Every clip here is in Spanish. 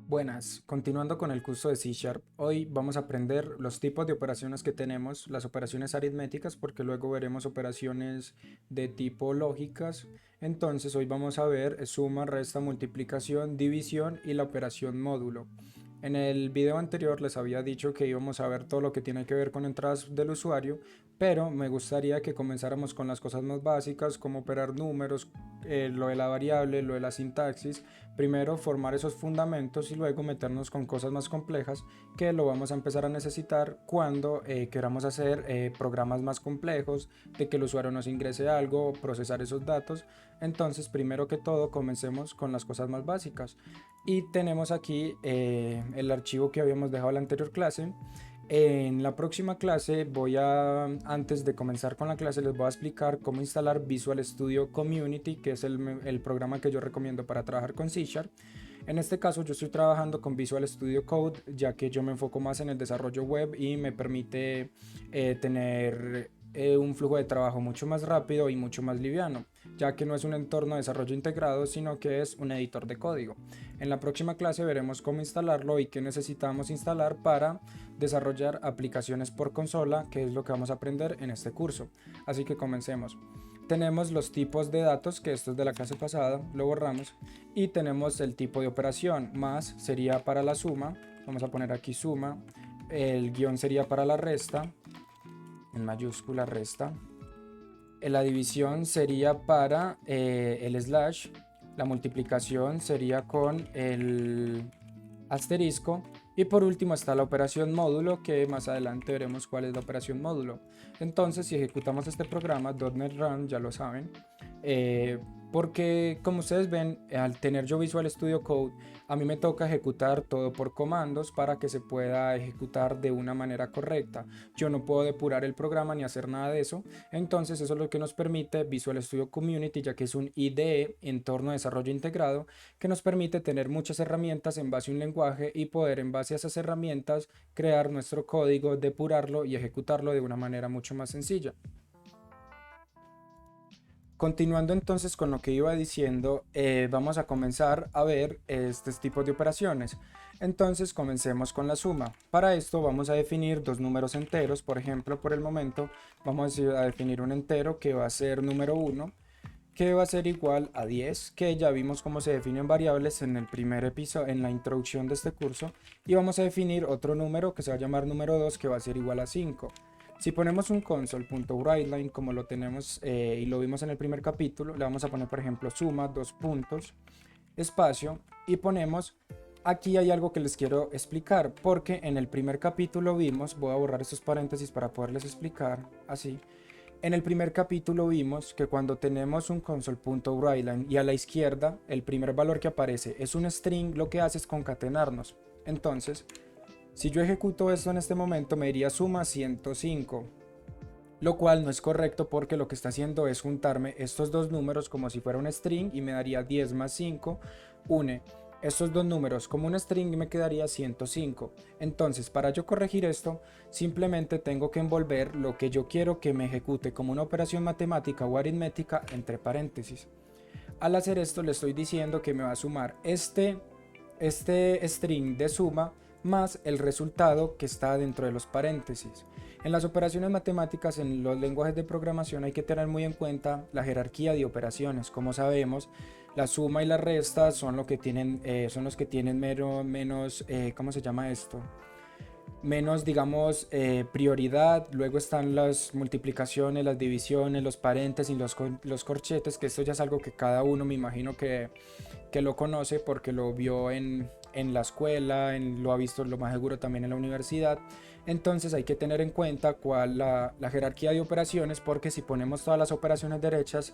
Buenas, continuando con el curso de C Sharp, hoy vamos a aprender los tipos de operaciones que tenemos, las operaciones aritméticas, porque luego veremos operaciones de tipo lógicas. Entonces hoy vamos a ver suma, resta, multiplicación, división y la operación módulo. En el video anterior les había dicho que íbamos a ver todo lo que tiene que ver con entradas del usuario, pero me gustaría que comenzáramos con las cosas más básicas como operar números, lo de la variable, lo de la sintaxis. Primero formar esos fundamentos y luego meternos con cosas más complejas que lo vamos a empezar a necesitar cuando queramos hacer programas más complejos, de que el usuario nos ingrese algo, procesar esos datos. Entonces primero que todo comencemos con las cosas más básicas y tenemos aquí el archivo que habíamos dejado en la anterior clase. En la próxima clase antes de comenzar con la clase, les voy a explicar cómo instalar Visual Studio Community, que es el programa que yo recomiendo para trabajar con C Sharp. En este caso yo estoy trabajando con Visual Studio Code, ya que yo me enfoco más en el desarrollo web y me permite tener un flujo de trabajo mucho más rápido y mucho más liviano, ya que no es un entorno de desarrollo integrado, sino que es un editor de código. En la próxima clase veremos cómo instalarlo y qué necesitamos instalar para desarrollar aplicaciones por consola, que es lo que vamos a aprender en este curso. Así que comencemos. Tenemos los tipos de datos, que esto es de la clase pasada, lo borramos, y tenemos el tipo de operación. Más sería para la suma, vamos a poner aquí suma, el guión sería para la resta, en mayúscula resta, la división sería para el slash, la multiplicación sería con el asterisco, y por último está la operación módulo, que más adelante veremos cuál es la operación módulo. Entonces si ejecutamos este programa .NET Run, ya lo saben, porque como ustedes ven, al tener yo Visual Studio Code, a mí me toca ejecutar todo por comandos para que se pueda ejecutar de una manera correcta. Yo no puedo depurar el programa ni hacer nada de eso. Entonces eso es lo que nos permite Visual Studio Community, ya que es un IDE, entorno de desarrollo integrado, que nos permite tener muchas herramientas en base a un lenguaje y poder en base a esas herramientas crear nuestro código, depurarlo y ejecutarlo de una manera mucho más sencilla. Continuando entonces con lo que iba diciendo, vamos a comenzar a ver estos tipos de operaciones. Entonces comencemos con la suma. Para esto vamos a definir dos números enteros. Por ejemplo, por el momento vamos a definir un entero que va a ser número 1, que va a ser igual a 10, que ya vimos cómo se definen variables en el primer episodio, en la introducción de este curso. Y vamos a definir otro número que se va a llamar número 2, que va a ser igual a 5. Si ponemos un console.writeLine como lo tenemos y lo vimos en el primer capítulo, le vamos a poner por ejemplo suma, dos puntos, espacio, y ponemos, aquí hay algo que les quiero explicar, porque en el primer capítulo vimos, voy a borrar estos paréntesis para poderles explicar así. En el primer capítulo vimos que cuando tenemos un console.writeLine y a la izquierda el primer valor que aparece es un string, lo que hace es concatenarnos. Entonces, si yo ejecuto esto en este momento, me diría suma 105, lo cual no es correcto porque lo que está haciendo es juntarme estos dos números como si fuera un string y me daría 10 más 5, une estos dos números como un string y me quedaría 105. Entonces, para yo corregir esto, simplemente tengo que envolver lo que yo quiero que me ejecute como una operación matemática o aritmética entre paréntesis. Al hacer esto le estoy diciendo que me va a sumar este string de suma más el resultado que está dentro de los paréntesis. En las operaciones matemáticas, en los lenguajes de programación, hay que tener muy en cuenta la jerarquía de operaciones. Como sabemos, la suma y la resta son, los que tienen menos, ¿cómo se llama esto? Menos, digamos, prioridad. Luego están las multiplicaciones, las divisiones, los paréntesis, los corchetes, que esto ya es algo que cada uno me imagino que lo conoce porque lo vio en la escuela, lo ha visto lo más seguro también en la universidad. Entonces hay que tener en cuenta cuál la jerarquía de operaciones, porque si ponemos todas las operaciones derechas,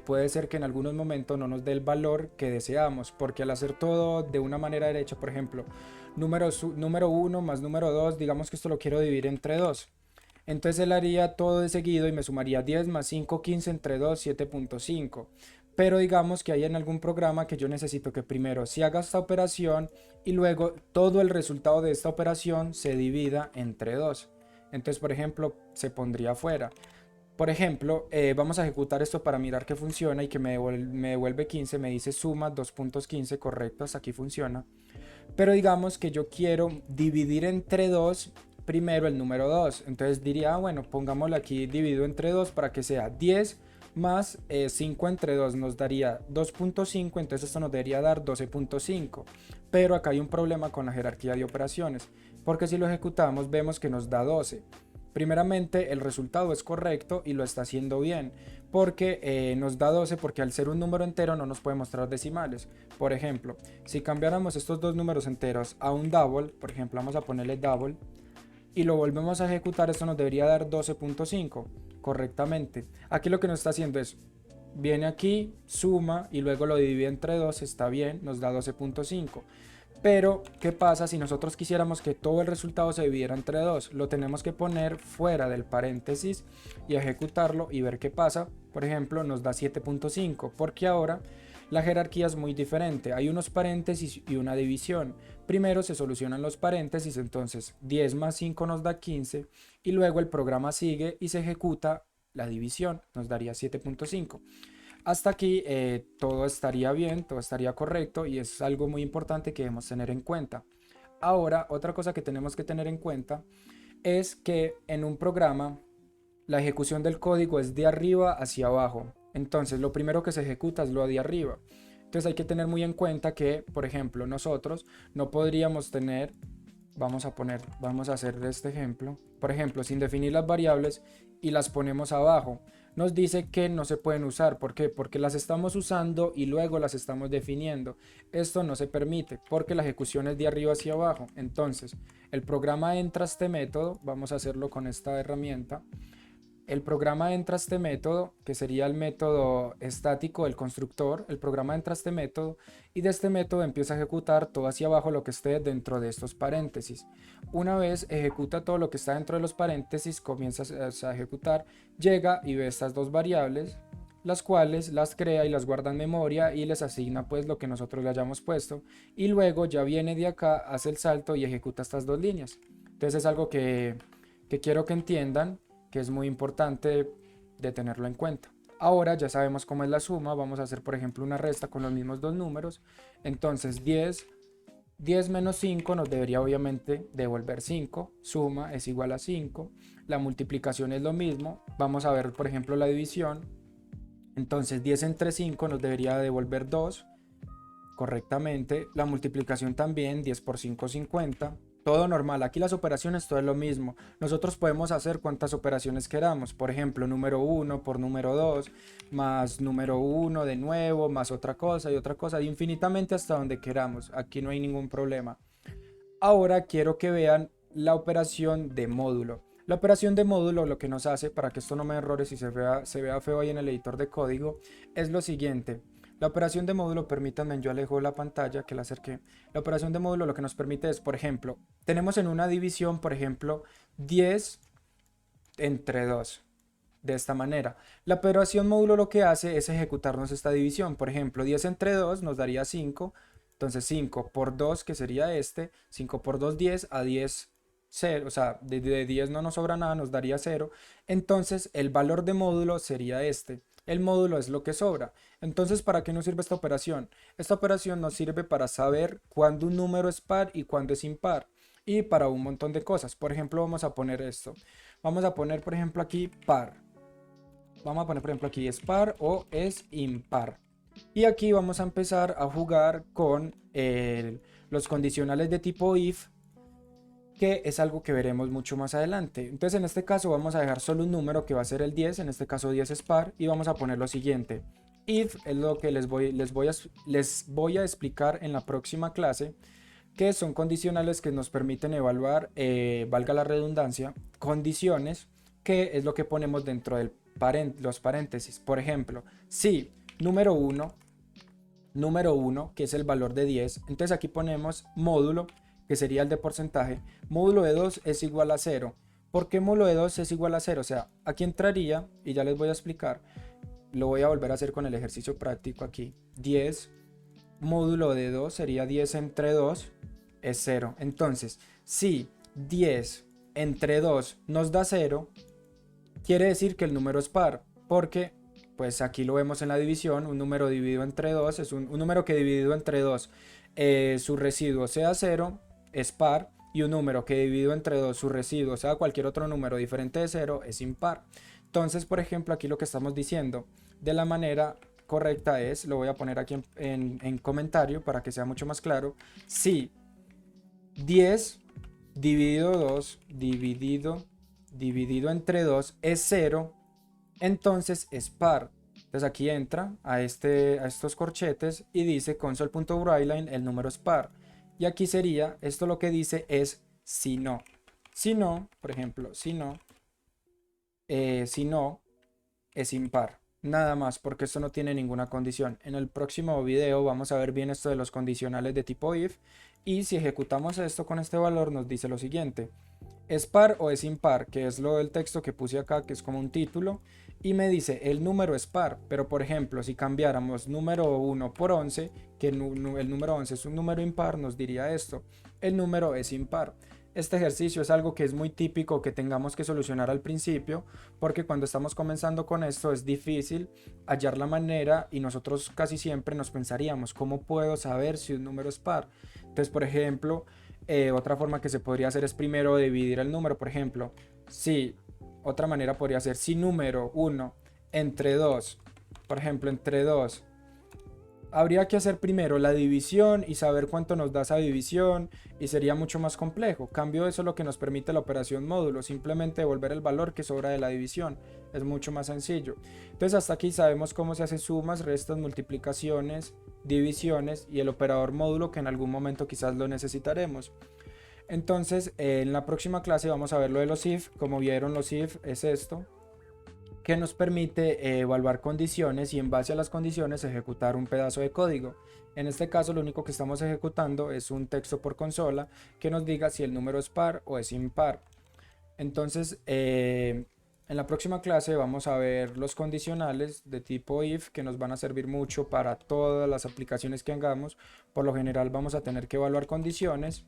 puede ser que en algunos momentos no nos dé el valor que deseamos, porque al hacer todo de una manera derecha, por ejemplo, número 1 más número 2, digamos que esto lo quiero dividir entre 2. Entonces él haría todo de seguido y me sumaría 10 más 5, 15 entre 2, 7.5. Pero digamos que hay en algún programa que yo necesito que primero se haga esta operación y luego todo el resultado de esta operación se divida entre 2. Entonces, por ejemplo, se pondría fuera. Por ejemplo, vamos a ejecutar esto para mirar que funciona y que me devuelve 15, me dice suma 2.15, correcto, hasta aquí funciona. Pero digamos que yo quiero dividir entre 2 primero el número 2. Entonces diría, bueno, pongámoslo aquí dividido entre 2 para que sea 10 más 5 entre 2 nos daría 2.5, entonces esto nos debería dar 12.5. Pero acá hay un problema con la jerarquía de operaciones, porque si lo ejecutamos vemos que nos da 12. Primeramente el resultado es correcto y lo está haciendo bien, porque nos da 12 porque al ser un número entero no nos puede mostrar decimales. Por ejemplo, si cambiáramos estos dos números enteros a un double, por ejemplo vamos a ponerle double, y lo volvemos a ejecutar, esto nos debería dar 12.5 correctamente. Aquí lo que nos está haciendo es, viene aquí, suma y luego lo divide entre 2, está bien, nos da 12.5. Pero, ¿qué pasa si nosotros quisiéramos que todo el resultado se dividiera entre 2? Lo tenemos que poner fuera del paréntesis y ejecutarlo y ver qué pasa. Por ejemplo, nos da 7.5, porque ahora la jerarquía es muy diferente. Hay unos paréntesis y una división. Primero se solucionan los paréntesis, entonces 10 más 5 nos da 15 y luego el programa sigue y se ejecuta la división, nos daría 7.5. Hasta aquí todo estaría bien, todo estaría correcto y es algo muy importante que debemos tener en cuenta. Ahora, otra cosa que tenemos que tener en cuenta es que en un programa la ejecución del código es de arriba hacia abajo. Entonces, lo primero que se ejecuta es lo de arriba. Entonces hay que tener muy en cuenta que, por ejemplo, nosotros no podríamos tener, vamos a hacer este ejemplo, por ejemplo, sin definir las variables y las ponemos abajo. Nos dice que no se pueden usar. ¿Por qué? Porque las estamos usando y luego las estamos definiendo. Esto no se permite porque la ejecución es de arriba hacia abajo. Entonces, el programa entra a este método, vamos a hacerlo con esta herramienta. El programa entra a este método, que sería el método estático del constructor. El programa entra a este método y de este método empieza a ejecutar todo hacia abajo lo que esté dentro de estos paréntesis. Una vez ejecuta todo lo que está dentro de los paréntesis, comienza a ejecutar, llega y ve estas dos variables, las cuales las crea y las guarda en memoria y les asigna pues lo que nosotros le hayamos puesto, y luego ya viene de acá, hace el salto y ejecuta estas dos líneas. Entonces es algo que quiero que entiendan, que es muy importante de tenerlo en cuenta. Ahora ya sabemos cómo es la suma, vamos a hacer por ejemplo una resta con los mismos dos números. Entonces 10 menos 5 nos debería obviamente devolver 5, suma es igual a 5, la multiplicación es lo mismo, vamos a ver por ejemplo la división. Entonces 10 entre 5 nos debería devolver 2 correctamente, la multiplicación también, 10 por 5 50. Todo normal, aquí las operaciones todo es lo mismo. Nosotros podemos hacer cuantas operaciones queramos. Por ejemplo, número 1 por número 2, más número 1 de nuevo, más otra cosa y otra cosa, infinitamente hasta donde queramos. Aquí no hay ningún problema. Ahora quiero que vean la operación de módulo. La operación de módulo lo que nos hace, para que esto no me errores y se vea feo ahí en el editor de código, es lo siguiente. La operación de módulo, permítanme, yo alejo la pantalla que la acerqué. La operación de módulo lo que nos permite es, por ejemplo, tenemos en una división, por ejemplo, 10 entre 2. De esta manera, la operación módulo lo que hace es ejecutarnos esta división. Por ejemplo, 10 entre 2 nos daría 5. Entonces 5 por 2, que sería 5 por 2, 10, a 10, 0. O sea, de 10 no nos sobra nada, nos daría 0. Entonces el valor de módulo sería este. El módulo es lo que sobra. Entonces, ¿para qué nos sirve esta operación? Esta operación nos sirve para saber cuándo un número es par y cuándo es impar. Y para un montón de cosas. Por ejemplo, vamos a poner esto. Vamos a poner, por ejemplo, aquí par. Vamos a poner, por ejemplo, aquí es par o es impar. Y aquí vamos a empezar a jugar con los condicionales de tipo if, que es algo que veremos mucho más adelante. Entonces en este caso vamos a dejar solo un número que va a ser el 10, en este caso 10 es par, y vamos a poner lo siguiente. If es lo que les voy a explicar en la próxima clase, que son condicionales que nos permiten evaluar, valga la redundancia, condiciones, que es lo que ponemos dentro de los paréntesis. Por ejemplo, si número 1, que es el valor de 10, entonces aquí ponemos módulo, que sería el de porcentaje, módulo de 2 es igual a 0. ¿Por qué módulo de 2 es igual a 0? O sea, aquí entraría, y ya les voy a explicar, lo voy a volver a hacer con el ejercicio práctico aquí. 10 módulo de 2 sería 10 entre 2 es 0. Entonces, si 10 entre 2 nos da 0, quiere decir que el número es par, porque pues aquí lo vemos en la división, un número dividido entre 2 es un número que dividido entre 2 su residuo sea 0, es par, y un número que dividido entre 2 su residuo sea cualquier otro número diferente de 0 es impar. Entonces, por ejemplo, aquí lo que estamos diciendo de la manera correcta es, lo voy a poner aquí en comentario para que sea mucho más claro, si 10 dividido 2 dividido entre 2 es 0, entonces es par. Entonces aquí entra a estos corchetes y dice console.writeline el número es par. Y aquí sería, esto lo que dice es si no. Si no, por ejemplo, si no es impar. Nada más, porque esto no tiene ninguna condición. En el próximo video vamos a ver bien esto de los condicionales de tipo if. Y si ejecutamos esto con este valor nos dice lo siguiente. ¿Es par o es impar? Que es lo del texto que puse acá, que es como un título. Y me dice, el número es par. Pero por ejemplo, si cambiáramos número 1 por 11, que el número 11 es un número impar, nos diría esto. El número es impar. Este ejercicio es algo que es muy típico que tengamos que solucionar al principio, porque cuando estamos comenzando con esto es difícil hallar la manera y nosotros casi siempre nos pensaríamos, ¿cómo puedo saber si un número es par? Entonces, por ejemplo, otra forma que se podría hacer es primero dividir el número. Por ejemplo, si otra manera podría ser si número 1 entre 2, por ejemplo, entre 2, habría que hacer primero la división y saber cuánto nos da esa división y sería mucho más complejo. Cambio, eso es lo que nos permite la operación módulo, simplemente devolver el valor que sobra de la división. Es mucho más sencillo. Entonces hasta aquí sabemos cómo se hacen sumas, restas, multiplicaciones, divisiones y el operador módulo, que en algún momento quizás lo necesitaremos. Entonces en la próxima clase vamos a ver lo de los if. Como vieron, los if es esto, que nos permite evaluar condiciones y en base a las condiciones ejecutar un pedazo de código. En este caso lo único que estamos ejecutando es un texto por consola que nos diga si el número es par o es impar. Entonces en la próxima clase vamos a ver los condicionales de tipo if, que nos van a servir mucho para todas las aplicaciones que hagamos. Por lo general vamos a tener que evaluar condiciones.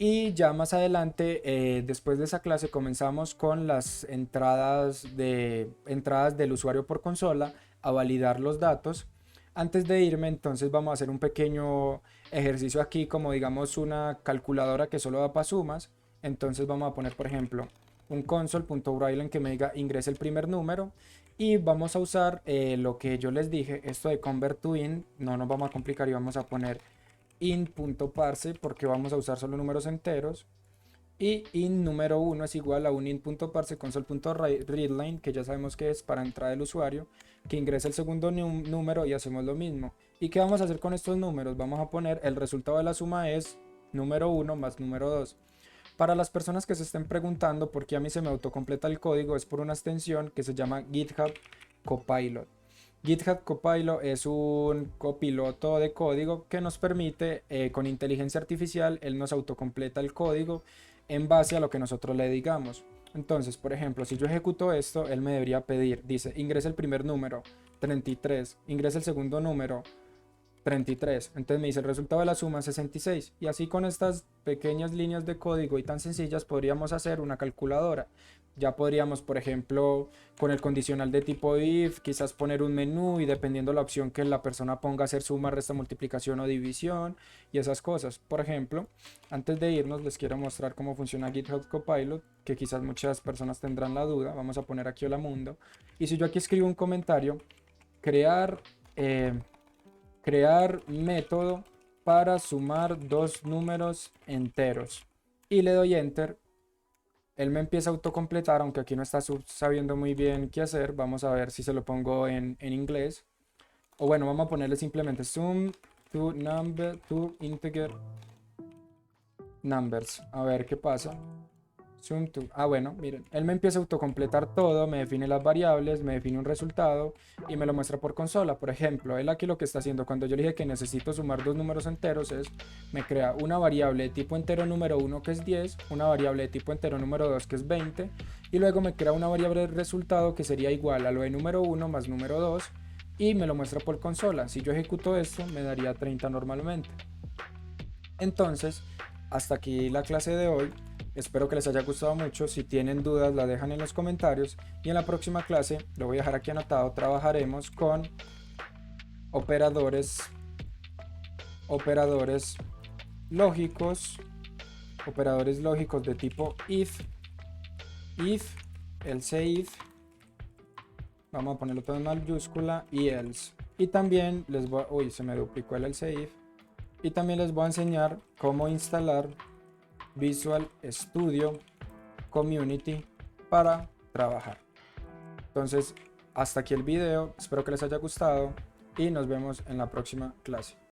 Y ya más adelante, después de esa clase, comenzamos con las entradas del usuario por consola a validar los datos. Antes de irme, entonces vamos a hacer un pequeño ejercicio aquí, como digamos una calculadora que solo da para sumas. Entonces vamos a poner, por ejemplo, un console.writeline que me diga ingrese el primer número. Y vamos a usar lo que yo les dije, esto de convert to int. No nos vamos a complicar y vamos a poner int.parse porque vamos a usar solo números enteros, y int número 1 es igual a un int.parse console.readline, que ya sabemos que es para entrada del usuario, que ingresa el segundo número, y hacemos lo mismo. ¿Y qué vamos a hacer con estos números? Vamos a poner el resultado de la suma es número 1 más número 2. Para las personas que se estén preguntando por qué a mí se me autocompleta el código, es por una extensión que se llama GitHub Copilot. GitHub Copilot es un copiloto de código que nos permite, con inteligencia artificial, él nos autocompleta el código en base a lo que nosotros le digamos. Entonces, por ejemplo, si yo ejecuto esto, él me debería pedir, dice, ingresa el primer número, 33, ingresa el segundo número, 33. Entonces me dice el resultado de la suma 66. Y así con estas pequeñas líneas de código y tan sencillas podríamos hacer una calculadora. Ya podríamos, por ejemplo, con el condicional de tipo if, quizás poner un menú y dependiendo la opción que la persona ponga, hacer suma, resta, multiplicación o división y esas cosas. Por ejemplo, antes de irnos les quiero mostrar cómo funciona GitHub Copilot, que quizás muchas personas tendrán la duda. Vamos a poner aquí hola mundo. Y si yo aquí escribo un comentario, crear método para sumar dos números enteros, y le doy enter, él me empieza a autocompletar, aunque aquí no está sabiendo muy bien qué hacer. Vamos a ver si se lo pongo en inglés, o bueno, vamos a ponerle simplemente sum to number to integer numbers, a ver qué pasa. Sum to, bueno, miren, él me empieza a autocompletar todo, me define las variables, me define un resultado y me lo muestra por consola. Por ejemplo, él aquí lo que está haciendo cuando yo le dije que necesito sumar dos números enteros es, me crea una variable de tipo entero número 1 que es 10, una variable de tipo entero número 2 que es 20, y luego me crea una variable de resultado que sería igual a lo de número 1 más número 2 y me lo muestra por consola. Si yo ejecuto esto me daría 30 normalmente. Entonces, hasta aquí la clase de hoy. Espero que les haya gustado mucho. Si tienen dudas la dejan en los comentarios, y en la próxima clase, lo voy a dejar aquí anotado, trabajaremos con operadores operadores lógicos de tipo if, else if, vamos a ponerlo todo en mayúscula, y else. Y también les voy uy, se me duplicó el else if. Y también les voy a enseñar cómo instalar Visual Studio Community para trabajar. Entonces, hasta aquí el video, espero que les haya gustado y nos vemos en la próxima clase.